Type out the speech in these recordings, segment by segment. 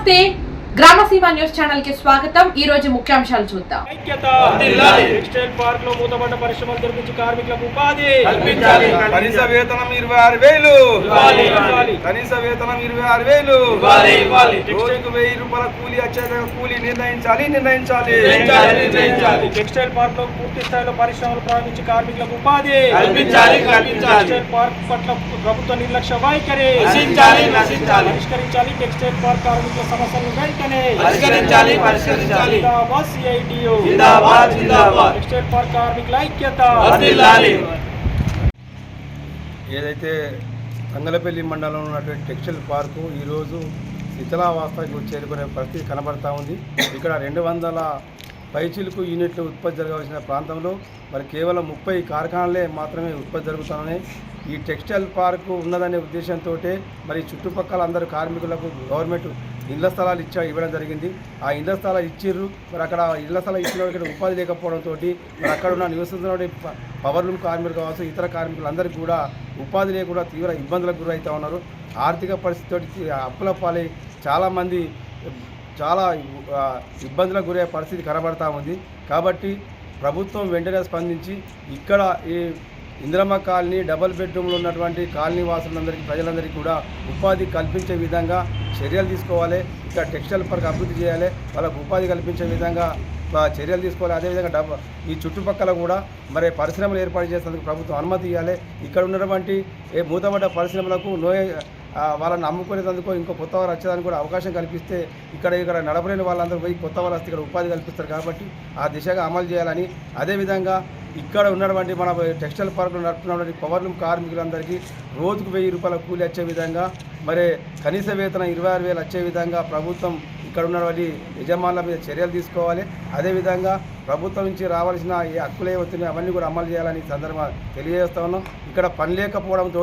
నమస్తే గ్రామసీమ news channel కి స్వాగతం। ఈ రోజు ముఖ్యాంశాలు చూద్దాం। టెక్స్టైల్ పార్క్ లో మూతపడ్డ పరిశ్రమలు తెరిపించి కార్మికులకు ఉపాధి కల్పించాలి। కనీస వేతనం 26,000 ఇవ్వాలి। కనీస వేతనం 26,000 ఇవ్వాలి। రోజుకు 1,000 రూపాయల కూలీ వచ్చేట కూలీ నిర్ణయించాలి। టెక్స్టైల్ పార్క్ లో పూర్తి స్థాయిలో పరిశ్రమలు ప్రారంభించి కార్మికులకు ఉపాధి కల్పించాలి। టెక్స్టైల్ పార్క్ పట్ల ప్రభుత్వ నిర్లక్ష్య వైఖరి పరిష్కరించాలి। టెక్స్టైల్ పార్క్ కార్మికుల సమస్యలను వెంటనే పరిష్కరించాలి। జిందాబాద్ సిఐటియు టెక్స్టైల్ పార్క్ కార్మికుల ఐక్యత। ఏదైతే తంగలపల్లి మండలంలో ఉన్నటువంటి టెక్స్టైల్ పార్కు ఈరోజు శిథిలావస్థకు చేరుకునే పరిస్థితి కనబడతా ఉంది। ఇక్కడ 200 పైచిలకు యూనిట్లు ఉత్పత్తి జరగాల్సిన ప్రాంతంలో మరి కేవలం 30 కార్ఖానాలే మాత్రమే ఉత్పత్తి జరుగుతున్నాయి। ఈ టెక్స్టైల్ పార్కు ఉన్నదనే ఉద్దేశంతో మరి చుట్టుపక్కల అందరూ కార్మికులకు గవర్నమెంట్ ఇళ్ల స్థలాలు ఇవ్వడం జరిగింది। ఆ ఇళ్ల స్థలాలు ఇచ్చిర్రు। మరి అక్కడ ఇళ్ల స్థలాలు ఇచ్చిన ఇక్కడ ఉపాధి లేకపోవడంతో మరి అక్కడ ఉన్న నివసిస్తున్న పవర్లూమ్ కార్మికులు కావచ్చు, ఇతర కార్మికులందరికీ కూడా ఉపాధి లేకుండా తీవ్ర ఇబ్బందులకు గురవుతూ ఉన్నారు। ఆర్థిక పరిస్థితితో అప్పుల పాలై చాలామంది చాలా ఇబ్బందులకు గురయ్యే పరిస్థితి కనబడతా ఉంది। కాబట్టి ప్రభుత్వం వెంటనే స్పందించి ఇక్కడ ఈ ఇందిరమ్మ కాలనీ డబుల్ బెడ్రూమ్లో ఉన్నటువంటి కాలనీ వాసులందరికీ ప్రజలందరికీ కూడా ఉపాధి కల్పించే విధంగా చర్యలు తీసుకోవాలి। ఇక్కడ టెక్స్టైల్ పార్క్ అభివృద్ధి చేయాలి, వాళ్ళకు ఉపాధి కల్పించే విధంగా చర్యలు తీసుకోవాలి। అదేవిధంగా ఈ చుట్టుపక్కల కూడా మరి పరిశ్రమలు ఏర్పాటు చేసేందుకు ప్రభుత్వం అనుమతి ఇవ్వాలి। ఇక్కడ ఉన్నటువంటి మూతపడ్డ పరిశ్రమలకు వాళ్ళని అమ్ముకునేందుకు ఇంకో కొత్త వారు వచ్చేదానికి కూడా అవకాశం కల్పిస్తే ఇక్కడ నడపలేని వాళ్ళందరూ పోయి కొత్త వాళ్ళు వస్తే ఇక్కడ ఉపాధి కల్పిస్తారు। కాబట్టి ఆ దిశగా అమలు చేయాలని, అదేవిధంగా ఇక్కడ ఉన్నటువంటి మన టెక్స్టైల్ పార్కులు నడుపుతున్నటువంటి పవర్లూమ్ కార్మికులందరికీ రోజుకు 1,000 రూపాయల కూలి వచ్చే విధంగా, మరి కనీస వేతనం 26,000 వచ్చే విధంగా ప్రభుత్వం ఇక్కడ ఉన్నటువంటి యజమానుల మీద చర్యలు తీసుకోవాలి। అదేవిధంగా ప్రభుత్వం నుంచి రావాల్సిన ఏ హక్కులు ఏవస్తున్నాయో అవన్నీ కూడా అమలు చేయాలని సందర్భంగా తెలియజేస్తా ఉన్నాం। ఇక్కడ పని లేకపోవడంతో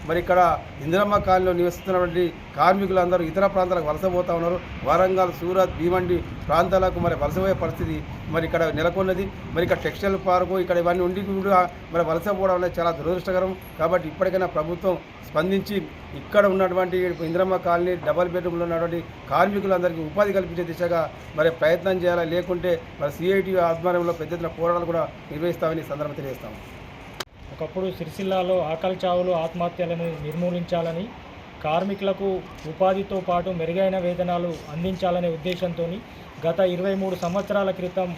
మరి ఇక్కడ ఇందిరమ్మ కాలనీలో నివసిస్తున్నటువంటి కార్మికులందరూ ఇతర ప్రాంతాలకు వలసపోతూ ఉన్నారు। వరంగల్, సూరత్, భీమండి ప్రాంతాలకు మరి వలసపోయే పరిస్థితి మరి ఇక్కడ నెలకొన్నది। మరి ఇక్కడ టెక్స్టైల్ పార్కు ఇక్కడ ఇవన్నీ ఉండి కూడా మరి వలసపోవడం అనేది చాలా దురదృష్టకరం। కాబట్టి ఇప్పటికైనా ప్రభుత్వం స్పందించి ఇక్కడ ఉన్నటువంటి ఇందిరమ్మ కాలనీ డబుల్ బెడ్రూమ్లో ఉన్నటువంటి కార్మికులందరికీ ఉపాధి కల్పించే దిశగా మరి ప్రయత్నం చేయాలి। లేకుంటే మరి సిఐటి ఆధ్వర్యంలో పెద్ద ఎత్తున పోరాటాలు కూడా నిర్వహిస్తామని సందర్భం తెలియజేస్తాము। ఒకప్పుడు సిరిసిల్లాలో ఆకలి చావులు ఆత్మహత్యలను నిర్మూలించాలని, కార్మికులకు ఉపాధితో పాటు మెరుగైన వేతనాలు అందించాలనే ఉద్దేశంతో గత 23 సంవత్సరాల క్రితం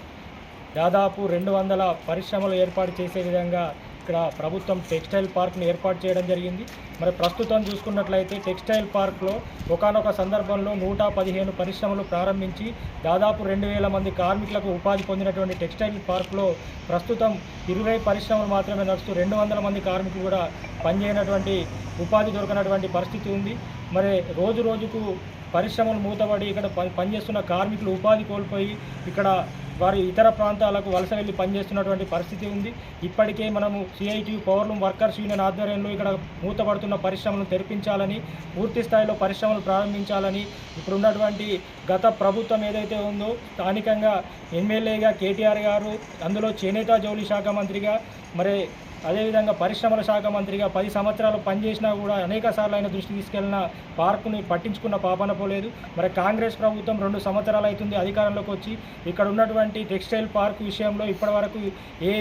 దాదాపు 200 పరిశ్రమలు ఏర్పాటు చేసే విధంగా ఇక్కడ ప్రభుత్వం టెక్స్టైల్ పార్క్ని ఏర్పాటు చేయడం జరిగింది। మరి ప్రస్తుతం చూసుకున్నట్లయితే టెక్స్టైల్ పార్క్లో ఒకానొక సందర్భంలో 115 పరిశ్రమలు ప్రారంభించి దాదాపు 2,000 మంది కార్మికులకు ఉపాధి పొందినటువంటి టెక్స్టైల్ పార్క్లో ప్రస్తుతం 20 పరిశ్రమలు మాత్రమే నడుస్తూ 200 మంది కార్మికులు కూడా పనిచేయనటువంటి ఉపాధి దొరకనటువంటి పరిస్థితి ఉంది। మరి రోజు రోజుకు పరిశ్రమలు మూతపడి ఇక్కడ పనిచేస్తున్న కార్మికులు ఉపాధి కోల్పోయి ఇక్కడ వారి ఇతర ప్రాంతాలకు వలస వెళ్ళి పనిచేస్తున్నటువంటి పరిస్థితి ఉంది। ఇప్పటికే మనము సిఐటి పవర్లూమ్ వర్కర్స్ యూనియన్ ఆధ్వర్యంలో ఇక్కడ మూతపడుతున్న పరిశ్రమలను తెరిపించాలని, పూర్తి స్థాయిలో పరిశ్రమలు ప్రారంభించాలని ఇప్పుడు ఉన్నటువంటి గత ప్రభుత్వం ఏదైతే ఉందో స్థానికంగా ఎమ్మెల్యేగా కేటీఆర్ గారు, అందులో చేనేత జౌళి శాఖ మంత్రిగా, మరి అదేవిధంగా పరిశ్రమల శాఖ మంత్రిగా 10 సంవత్సరాలు పనిచేసినా కూడా అనేక సార్లు ఆయన దృష్టి తీసుకెళ్లిన పార్కుని పట్టించుకున్న పాపన పోలేదు। మరి కాంగ్రెస్ ప్రభుత్వం 2 సంవత్సరాలు అవుతుంది అధికారంలోకి వచ్చి, ఇక్కడ ఉన్నటువంటి టెక్స్టైల్ పార్క్ విషయంలో ఇప్పటివరకు ఏ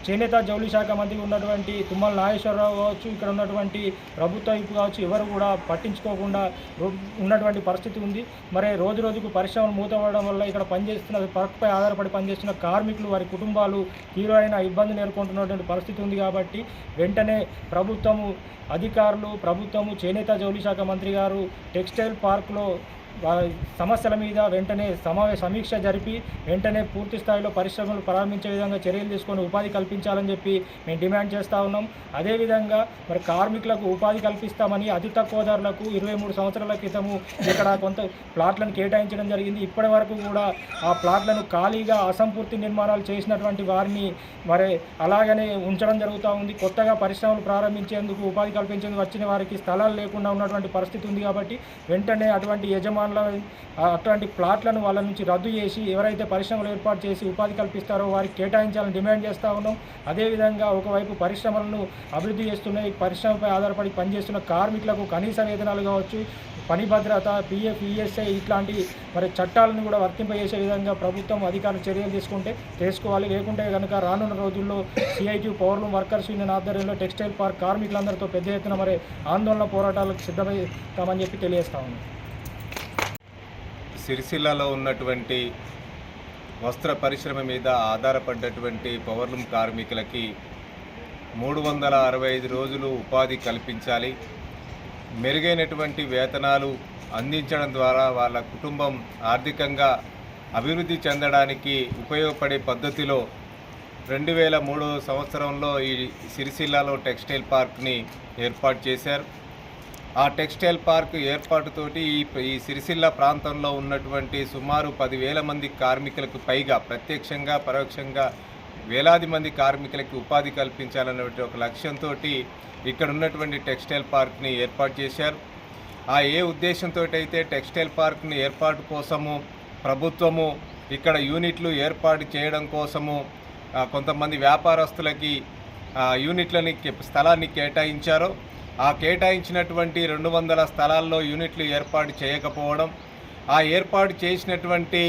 చేనేత జౌళి శాఖ మంత్రి ఉన్నటువంటి తుమ్మల నాగేశ్వరరావు కావచ్చు, ఇక్కడ ఉన్నటువంటి ప్రభుత్వ వైపు కావచ్చు, ఎవరు కూడా పట్టించుకోకుండా ఉన్నటువంటి పరిస్థితి ఉంది। మరి రోజు రోజుకు పరిశ్రమలు మూతపడడం వల్ల ఇక్కడ పనిచేస్తున్న పార్క్పై ఆధారపడి పనిచేస్తున్న కార్మికులు, వారి కుటుంబాలు తీవ్రమైన ఇబ్బందులు ఎదుర్కొంటున్నటువంటి పరిస్థితి ఉంది। కాబట్టి వెంటనే ప్రభుత్వము అధికారులు, ప్రభుత్వము, చేనేత జౌళి శాఖ మంత్రి గారు టెక్స్టైల్ పార్కులో సమస్యల మీద వెంటనే సమీక్ష జరిపి వెంటనే పూర్తి స్థాయిలో పరిశ్రమలు ప్రారంభించే విధంగా చర్యలు తీసుకొని ఉపాధి కల్పించాలని చెప్పి మేము డిమాండ్ చేస్తూ ఉన్నాం। అదేవిధంగా మరి కార్మికులకు ఉపాధి కల్పిస్తామని అతి తక్కువ ధరలకు 23 సంవత్సరాల క్రితము ఇక్కడ కొంత ప్లాట్లను కేటాయించడం జరిగింది। ఇప్పటి వరకు కూడా ఆ ప్లాట్లను ఖాళీగా అసంపూర్తి నిర్మాణాలు చేసినటువంటి వారిని మరి అలాగనే ఉంచడం జరుగుతూ ఉంది। కొత్తగా పరిశ్రమలు ప్రారంభించేందుకు, ఉపాధి కల్పించేందుకు వచ్చిన వారికి స్థలాలు లేకుండా ఉన్నటువంటి పరిస్థితి ఉంది। కాబట్టి వెంటనే అటువంటి యజమానులు నిర్మాణాల అట్లాంటి ప్లాట్లను వాళ్ళ నుంచి రద్దు చేసి ఎవరైతే పరిశ్రమలు ఏర్పాటు చేసి ఉపాధి కల్పిస్తారో వారికి కేటాయించాలని డిమాండ్ చేస్తూ ఉన్నాం. అదేవిధంగా ఒకవైపు పరిశ్రమలను అభివృద్ధి చేస్తున్నాయి, పరిశ్రమపై ఆధారపడి పనిచేస్తున్న కార్మికులకు కనీస వేతనాలు కావచ్చు, పని భద్రత, పిఎఫ్, ఈఎస్ఐ ఇట్లాంటి మరి చట్టాలను కూడా వర్తింపజేసే విధంగా ప్రభుత్వం అధికారులు చర్యలు తీసుకోవాలి. లేకుంటే కనుక రానున్న రోజుల్లో సిఐటి పవర్లూమ్ వర్కర్స్ యూనియన్ ఆధ్వర్యంలో టెక్స్టైల్ పార్క్ కార్మికులందరితో పెద్ద ఎత్తున మరి ఆందోళన పోరాటాలకు సిద్ధమవుతామని చెప్పి తెలియజేస్తా ఉన్నాం. సిరిసిల్లలో ఉన్నటువంటి వస్త్ర పరిశ్రమ మీద ఆధారపడ్డటువంటి పవర్లూమ్ కార్మికులకి 365 రోజులు ఉపాధి కల్పించాలి. మెరుగైనటువంటి వేతనాలు అందించడం ద్వారా వాళ్ళ కుటుంబం ఆర్థికంగా అభివృద్ధి చెందడానికి ఉపయోగపడే పద్ధతిలో 2003 సంవత్సరంలో ఈ సిరిసిల్లలో టెక్స్టైల్ పార్క్ని ఏర్పాటు చేశారు. ఆ టెక్స్టైల్ పార్క్ ఏర్పాటుతోటి ఈ సిరిసిల్ల ప్రాంతంలో ఉన్నటువంటి సుమారు 10,000 మంది కార్మికులకు పైగా ప్రత్యక్షంగా పరోక్షంగా వేలాది మంది కార్మికులకి ఉపాధి కల్పించాలనే ఒక లక్ష్యంతో ఇక్కడ ఉన్నటువంటి టెక్స్టైల్ పార్క్ని ఏర్పాటు చేశారు. ఏ ఉద్దేశంతో అయితే టెక్స్టైల్ పార్క్ని ఏర్పాటు కోసము ప్రభుత్వము ఇక్కడ యూనిట్లు ఏర్పాటు చేయడం కోసము కొంతమంది వ్యాపారస్తులకి యూనిట్లని స్థలాన్ని కేటాయించారో ఆ కేటాయించినటువంటి 200 స్థలాల్లో యూనిట్లు ఏర్పాటు చేయకపోవడం, ఏర్పాటు చేసినటువంటి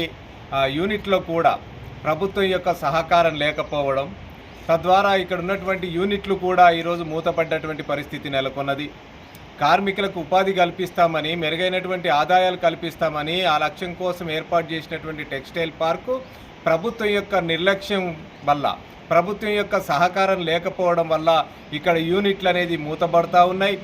యూనిట్లో కూడా ప్రభుత్వం యొక్క సహకారం లేకపోవడం, తద్వారా ఇక్కడ ఉన్నటువంటి యూనిట్లు కూడా ఈరోజు మూతపడ్డటువంటి పరిస్థితి నెలకొన్నది. కార్మికులకు ఉపాధి కల్పిస్తామని, మెరుగైనటువంటి ఆదాయాలు కల్పిస్తామని ఆ లక్ష్యం కోసం ఏర్పాటు చేసినటువంటి టెక్స్టైల్ పార్కు ప్రభుత్వం యొక్క నిర్లక్ష్యం వల్ల, ప్రభుత్వం యొక్క సహకారం లేకపోవడం వల్ల ఇక్కడ యూనిట్లు అనేది మూతపడతా ఉన్నాయి.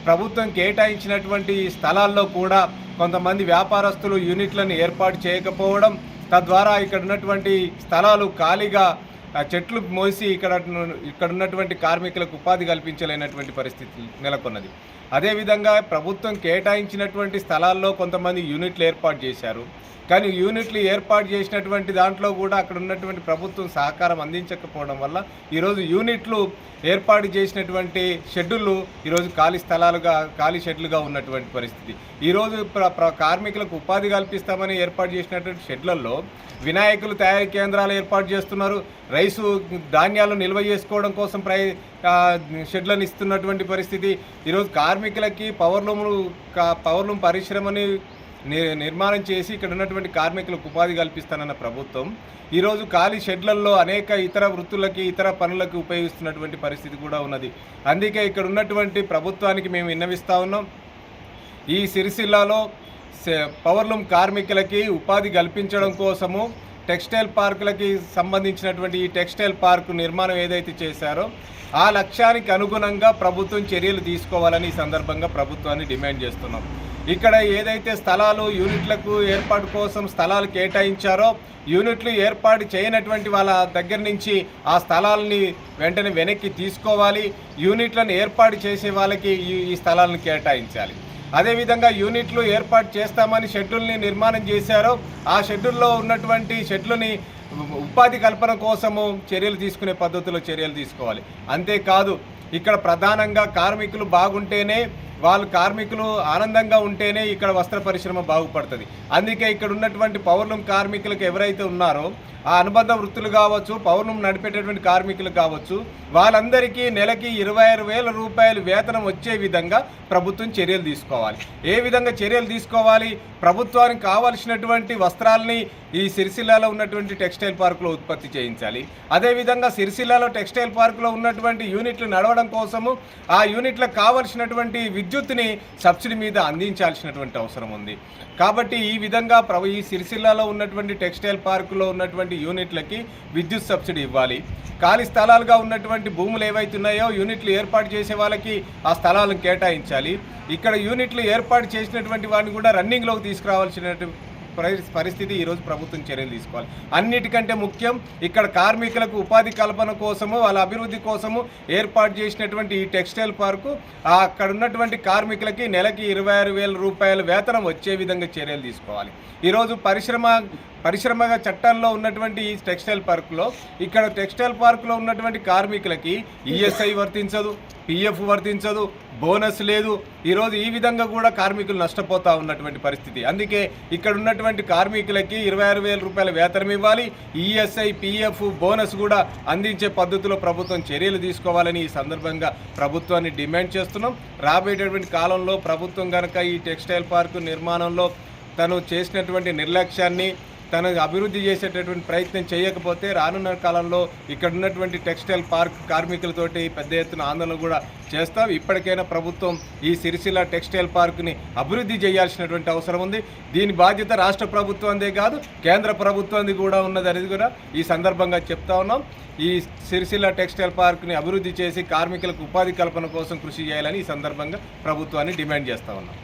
ప్రభుత్వం కేటాయించినటువంటి స్థలాల్లో కూడా కొంతమంది వ్యాపారస్తులు యూనిట్లను ఏర్పాటు చేయకపోవడం, తద్వారా ఇక్కడ ఉన్నటువంటి స్థలాలు ఖాళీగా చెట్లు మోసి ఇక్కడ ఉన్నటువంటి కార్మికులకు ఉపాధి కల్పించలేనటువంటి పరిస్థితి నెలకొన్నది. అదేవిధంగా ప్రభుత్వం కేటాయించినటువంటి స్థలాల్లో కొంతమంది యూనిట్లు ఏర్పాటు చేశారు. కానీ యూనిట్లు ఏర్పాటు చేసినటువంటి దాంట్లో కూడా అక్కడ ఉన్నటువంటి ప్రభుత్వం సహకారం అందించకపోవడం వల్ల ఈరోజు యూనిట్లు ఏర్పాటు చేసినటువంటి షెడ్యూళ్ళు ఈరోజు ఖాళీ షెడ్లుగా ఉన్నటువంటి పరిస్థితి. ఈరోజు కార్మికులకు ఉపాధి కల్పిస్తామని ఏర్పాటు చేసినటువంటి షెడ్లలో వినాయకులు తయారీ కేంద్రాలు ఏర్పాటు చేస్తున్నారు. రైసు ధాన్యాలు నిల్వ చేసుకోవడం కోసం షెడ్లను ఇస్తున్నటువంటి పరిస్థితి. ఈరోజు కార్మికులకి పవర్లూమ్ పరిశ్రమని నిర్మాణం చేసి ఇక్కడ ఉన్నటువంటి కార్మికులకు ఉపాధి కల్పిస్తానన్న ప్రభుత్వం ఈరోజు ఖాళీ షెడ్లలో అనేక ఇతర వృత్తులకి, ఇతర పనులకు ఉపయోగిస్తున్నటువంటి పరిస్థితి కూడా ఉన్నది. అందుకే ఇక్కడ ఉన్నటువంటి ప్రభుత్వానికి మేము విన్నవిస్తూ ఉన్నాం, ఈ సిరిసిల్లలో పవర్లూమ్ కార్మికులకి ఉపాధి కల్పించడం కోసము టెక్స్టైల్ పార్కులకి సంబంధించినటువంటి ఈ టెక్స్టైల్ పార్కు నిర్మాణం ఏదైతే చేశారో ఆ లక్ష్యానికి అనుగుణంగా ప్రభుత్వం చర్యలు తీసుకోవాలని ఈ సందర్భంగా ప్రభుత్వాన్ని డిమాండ్ చేస్తున్నాం. ఇక్కడ ఏదైతే స్థలాలు యూనిట్లకు ఏర్పాటు కోసం స్థలాలు కేటాయించారో యూనిట్లు ఏర్పాటు చేయనటువంటి వాళ్ళ దగ్గర నుంచి ఆ స్థలాలని వెంటనే వెనక్కి తీసుకోవాలి. యూనిట్లను ఏర్పాటు చేసే వాళ్ళకి ఈ స్థలాలను కేటాయించాలి. అదేవిధంగా యూనిట్లు ఏర్పాటు చేస్తామని షెడ్యూల్ని నిర్మాణం చేశారో ఆ షెడ్యూల్లో ఉన్నటువంటి షెడ్యూల్ని ఉపాధి కల్పన కోసము చర్యలు తీసుకునే పద్ధతిలో చర్యలు తీసుకోవాలి. అంతేకాదు ఇక్కడ ప్రధానంగా కార్మికులు బాగుంటేనే, కార్మికులు ఆనందంగా ఉంటేనే ఇక్కడ వస్త్ర పరిశ్రమ బాగుపడుతుంది. అందుకే ఇక్కడ ఉన్నటువంటి పవర్లూమ్ కార్మికులకు ఎవరైతే ఉన్నారో ఆ అనుబంధ వృత్తులు కావచ్చు, పవర్లూమ్ నడిపేటటువంటి కార్మికులు కావచ్చు, వాళ్ళందరికీ నెలకి 26,000 రూపాయలు వేతనం వచ్చే విధంగా ప్రభుత్వం చర్యలు తీసుకోవాలి. ఏ విధంగా చర్యలు తీసుకోవాలి? ప్రభుత్వానికి కావాల్సినటువంటి వస్త్రాలని ఈ సిరిసిల్లలో ఉన్నటువంటి టెక్స్టైల్ పార్కులో ఉత్పత్తి చేయించాలి. అదేవిధంగా సిరిసిల్లలో టెక్స్టైల్ పార్కులో ఉన్నటువంటి యూనిట్లు నడవడం కోసము ఆ యూనిట్లకు కావాల్సినటువంటి విద్యుత్తుని సబ్సిడీ మీద అందించాల్సినటువంటి అవసరం ఉంది. కాబట్టి ఈ విధంగా ఈ సిరిసిల్లలో ఉన్నటువంటి టెక్స్టైల్ పార్కులో ఉన్నటువంటి యూనిట్లకి విద్యుత్ సబ్సిడీ ఇవ్వాలి. ఖాళీ స్థలాలుగా ఉన్నటువంటి భూములు ఏవైతే ఉన్నాయో యూనిట్లు ఏర్పాటు చేసే వాళ్ళకి ఆ స్థలాలను కేటాయించాలి. ఇక్కడ యూనిట్లు ఏర్పాటు చేసినటువంటి వాటిని కూడా రన్నింగ్లోకి తీసుకురావాల్సిన పరిస్థితి ఈరోజు ప్రభుత్వం చర్యలు తీసుకోవాలి. అన్నిటికంటే ముఖ్యం ఇక్కడ కార్మికులకు ఉపాధి కల్పన కోసము, వాళ్ళ అభివృద్ధి కోసము ఏర్పాటు చేసినటువంటి ఈ టెక్స్టైల్ పార్కు అక్కడ ఉన్నటువంటి కార్మికులకి నెలకి 26,000 రూపాయల వేతనం వచ్చే విధంగా చర్యలు తీసుకోవాలి. ఈరోజు పరిశ్రమ పరిశ్రమ చట్టంలో ఉన్నటువంటి ఈ టెక్స్టైల్ పార్కులో ఇక్కడ టెక్స్టైల్ పార్కులో ఉన్నటువంటి కార్మికులకి ఈఎస్ఐ వర్తించదు, పిఎఫ్ వర్తించదు, బోనస్ లేదు. ఈరోజు ఈ విధంగా కూడా కార్మికులు నష్టపోతూ ఉన్నటువంటి పరిస్థితి. అందుకే ఇక్కడ ఉన్నటువంటి కార్మికులకి 26,000 రూపాయల వేతనం ఇవ్వాలి, ఈఎస్ఐ పిఎఫ్ బోనస్ కూడా అందించే పద్ధతిలో ప్రభుత్వం చర్యలు తీసుకోవాలని ఈ సందర్భంగా ప్రభుత్వాన్ని డిమాండ్ చేస్తున్నాం. రాబోయేటటువంటి కాలంలో ప్రభుత్వం కనుక ఈ టెక్స్టైల్ పార్కు నిర్మాణంలో తను చేసినటువంటి నిర్లక్ష్యాన్ని తను అభివృద్ధి చేసేటటువంటి ప్రయత్నం చేయకపోతే రానున్న కాలంలో ఇక్కడ ఉన్నటువంటి టెక్స్టైల్ పార్క్ కార్మికులతోటి పెద్ద ఎత్తున ఆందోళన కూడా చేస్తాం. ఇప్పటికైనా ప్రభుత్వం ఈ సిరిసిల్ల టెక్స్టైల్ పార్క్ని అభివృద్ధి చేయాల్సినటువంటి అవసరం ఉంది. దీని బాధ్యత రాష్ట్ర ప్రభుత్వందే కాదు, కేంద్ర ప్రభుత్వానికి కూడా ఉన్నదనేది కూడా ఈ సందర్భంగా చెప్తా ఉన్నాం. ఈ సిరిసిల్ల టెక్స్టైల్ పార్క్ని అభివృద్ధి చేసి కార్మికులకు ఉపాధి కల్పన కోసం కృషి చేయాలని ఈ సందర్భంగా ప్రభుత్వాన్ని డిమాండ్ చేస్తా ఉన్నాం.